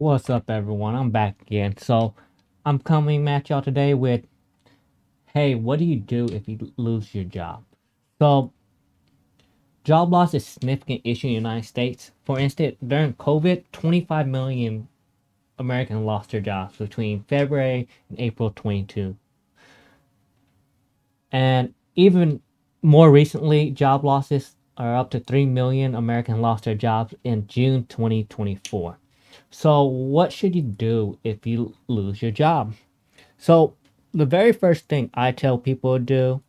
What's up, everyone? I'm back again. So, I'm coming at y'all today with, hey, what do you do if you lose your job? So, job loss is a significant issue in the United States. For instance, during COVID, 25 million Americans lost their jobs between February and April 22. And even more recently, job losses are up to 3 million Americans lost their jobs in June 2024. So, what should you do if you lose your job? So, the very first thing I tell people to do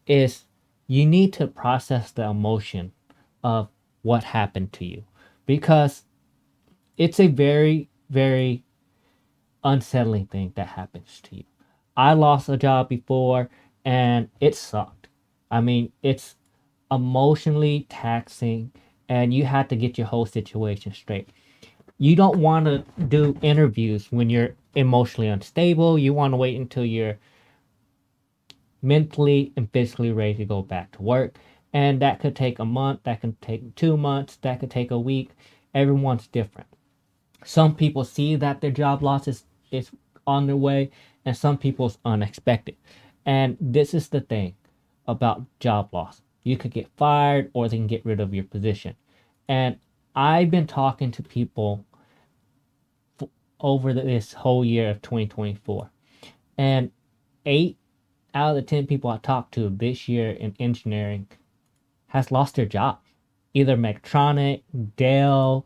is you need to process the emotion of what happened to you because it's a very, very unsettling thing that happens to you. I lost a job before and it sucked. I mean, it's emotionally taxing and you have to get your whole situation straight. You don't want to do interviews when you're emotionally unstable. You want to wait until you're mentally and physically ready to go back to work. And that could take a month, that could take 2 months, that could take a week. Everyone's different. Some people see that their job loss is on their way, and some people's unexpected. And this is the thing about job loss. You could get fired or they can get rid of your position. And I've been talking to people over this whole year of 2024. And 8 out of the 10 people I talked to this year in engineering has lost their job, either Medtronic, Dell,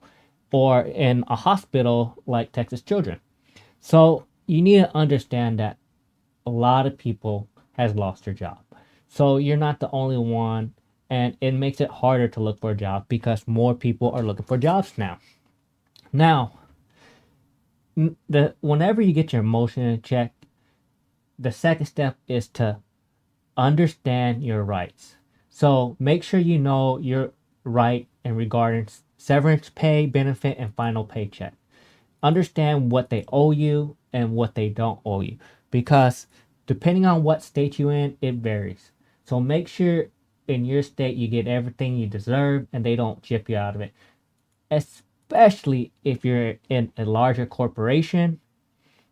or in a hospital like Texas Children. So you need to understand that a lot of people has lost their job. So you're not the only one, and it makes it harder to look for a job because more people are looking for jobs now. Now, the whenever you get your emotion in check, the second step is to understand your rights. So make sure you know your right in regarding severance pay, benefit, and final paycheck. Understand what they owe you and what they don't owe you because depending on what state you're in, it varies. So make sure in your state you get everything you deserve and they don't chip you out of it. Especially if you're in a larger corporation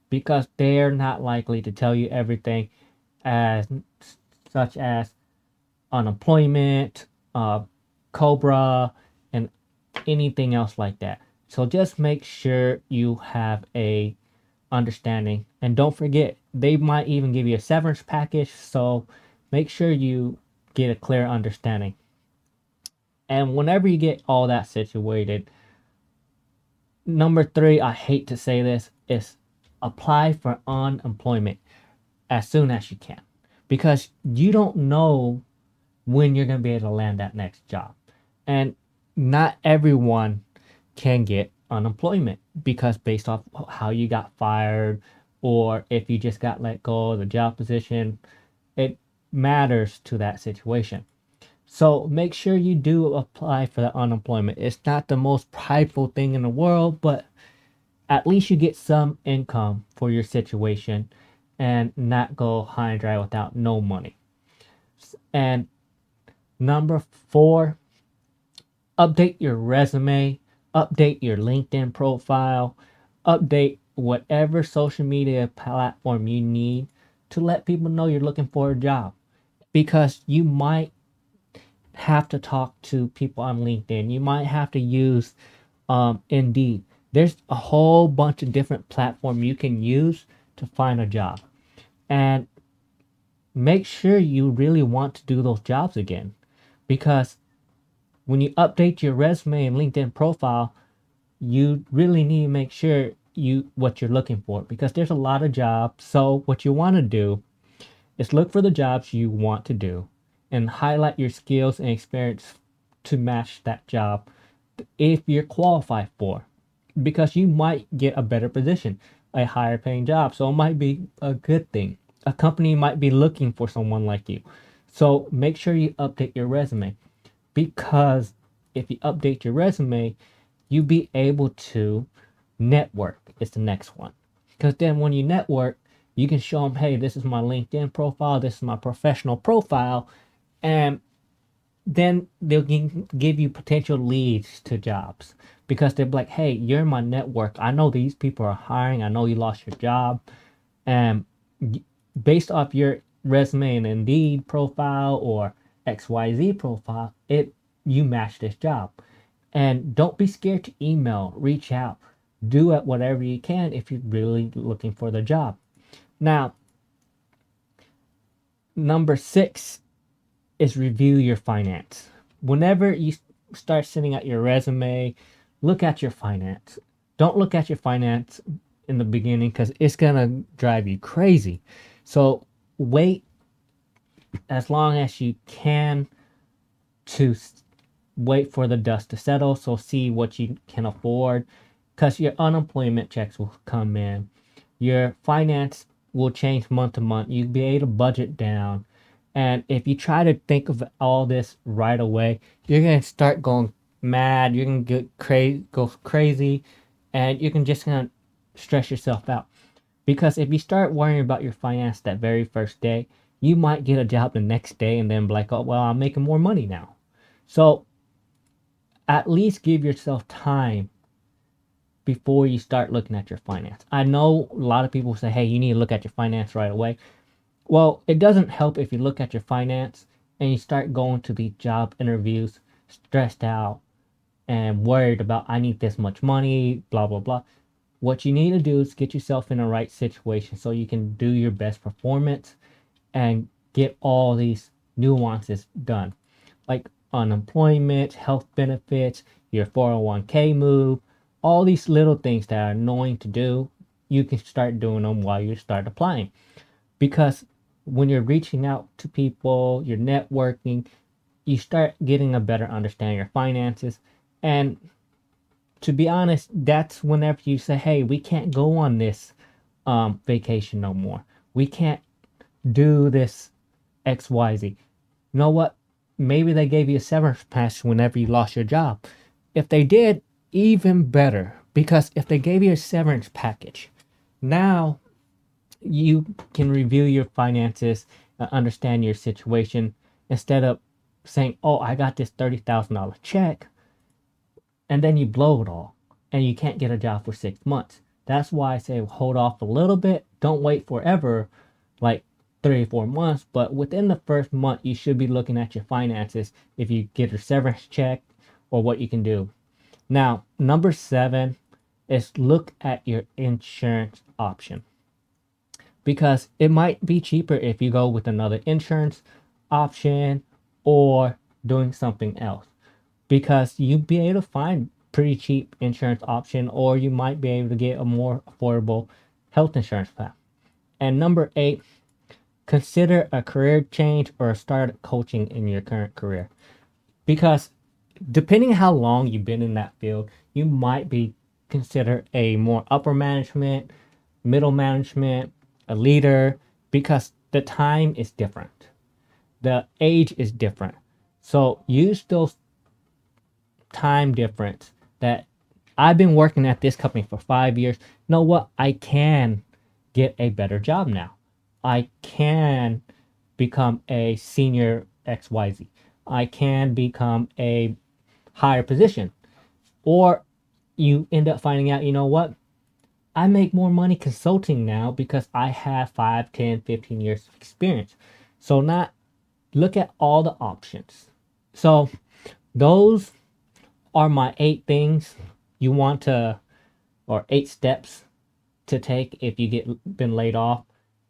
because they're not likely to tell you everything as such as unemployment, Cobra, and anything else like that. So just make sure you have a understanding, and don't forget they might even give you a severance package. So make sure you get a clear understanding. And whenever you get all that situated, number three, I hate to say this, is apply for unemployment as soon as you can because you don't know when you're going to be able to land that next job. And not everyone can get unemployment because based off how you got fired or if you just got let go of the job position, it matters to that situation. So make sure you do apply for the unemployment. It's not the most prideful thing in the world, but at least you get some income for your situation and not go high and dry without no money. And number four, update your resume, update your LinkedIn profile, update whatever social media platform you need to let people know you're looking for a job. Because you might have to talk to people on LinkedIn. You might have to use Indeed. There's a whole bunch of different platforms you can use to find a job. And make sure you really want to do those jobs again. Because when you update your resume and LinkedIn profile, you really need to make sure you what you're looking for because there's a lot of jobs. So what you want to do is look for the jobs you want to do and highlight your skills and experience to match that job if you're qualified for because you might get a better position, a higher paying job. So it might be a good thing. A company might be looking for someone like you. So make sure you update your resume because if you update your resume, you be able to network is the next one. Because then when you network, you can show them, hey, this is my LinkedIn profile, this is my professional profile, and then they'll give you potential leads to jobs because they're like, hey, you're in my network. I know these people are hiring. I know you lost your job. And based off your resume and Indeed profile or XYZ profile, you match this job. And don't be scared to email, reach out, do it whatever you can if you're really looking for the job. Now, number 6 is review your finance. Whenever you start sending out your resume, look at your finance. Don't look at your finance in the beginning because it's gonna drive you crazy. So wait as long as you can to wait for the dust to settle. So see what you can afford, because your unemployment checks will come in. Your finance will change month to month. You'll be able to budget down. And if you try to think of all this right away, you're gonna start going mad. You're gonna go crazy, and you can just gonna stress yourself out. Because if you start worrying about your finance that very first day, you might get a job the next day and then be like, oh well, I'm making more money now. So at least give yourself time before you start looking at your finance. I know a lot of people say, hey, you need to look at your finance right away. Well, it doesn't help if you look at your finance and you start going to the job interviews stressed out and worried about, I need this much money, blah, blah, blah. What you need to do is get yourself in the right situation so you can do your best performance and get all these nuances done, like unemployment, health benefits, your 401k move, all these little things that are annoying to do. You can start doing them while you start applying, because when you're reaching out to people, you're networking, you start getting a better understanding of your finances. And to be honest, that's whenever you say, hey, we can't go on this vacation no more. We can't do this XYZ. You know what? Maybe they gave you a severance package whenever you lost your job. If they did, even better. Because if they gave you a severance package, now you can review your finances, understand your situation, instead of saying, oh, I got this $30,000 check, and then you blow it all and you can't get a job for 6 months. That's why I say hold off a little bit. Don't wait forever, like 3 or 4 months, but within the first month, you should be looking at your finances if you get a severance check or what you can do. Now, number 7 is look at your insurance option, because it might be cheaper if you go with another insurance option or doing something else, because you'll be able to find pretty cheap insurance option, or you might be able to get a more affordable health insurance plan. And number 8, consider a career change or start coaching in your current career, because depending how long you've been in that field, you might be considered a more upper management, middle management, a leader, because the time is different, the age is different. So use those time difference that I've been working at this company for 5 years. You know what? I can get a better job now. I can become a senior XYZ. I can become a higher position. Or you end up finding out, you know what? I make more money consulting now because I have 5, 10, 15 years of experience. So not look at all the options. So those are my 8 things you want to, or 8 steps to take if you been laid off.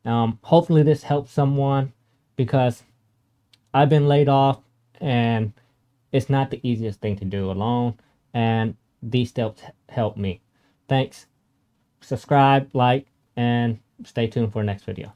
Hopefully this helps someone, because I've been laid off and it's not the easiest thing to do alone, and these steps help me. Thanks. Subscribe, like, and stay tuned for the next video.